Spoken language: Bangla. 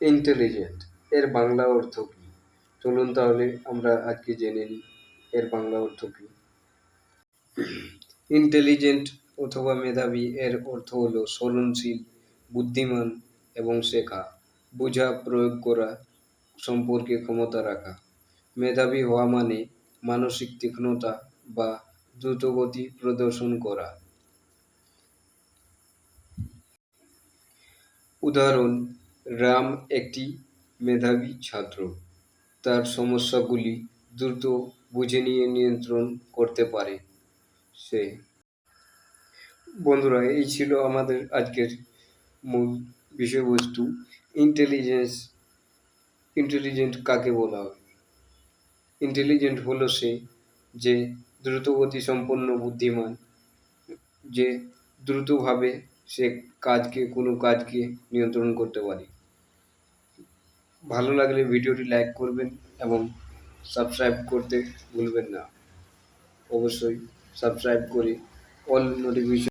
ইন্টেলিজেন্ট এর বাংলা অর্থ কী? চলুন তাহলে আমরা আজকে জেনে নিই এর বাংলা অর্থ কী। ইন্টেলিজেন্ট অথবা মেধাবী এর অর্থ হলো সৃজনশীল, বুদ্ধিমান এবং শেখা, বোঝা, প্রয়োগ করা সম্পর্কে ক্ষমতা রাখা। মেধাবী হওয়া মানে মানসিক তীক্ষ্ণতা বা দ্রুতগতি প্রদর্শন করা। উদাহরণ: রাম একটি মেধাবী ছাত্র, তার সমস্যাগুলি দ্রুত বুঝে নিয়ে নিয়ন্ত্রণ করতে পারে সে। বন্ধুরা, এই ছিল আমাদের আজকের মূল বিষয়বস্তু। ইন্টেলিজেন্ট কাকে বলা হয়? ইন্টেলিজেন্ট হলো সে যে দ্রুতগতি সম্পন্ন বুদ্ধিমান, যে দ্রুতভাবে সে কোনো কাজকে নিয়ন্ত্রণ করতে পারে। ভালো লাগলে ভিডিওটি লাইক করবেন এবং সাবস্ক্রাইব করতে ভুলবেন না। অবশ্যই সাবস্ক্রাইব করে অল নোটিফিকেশন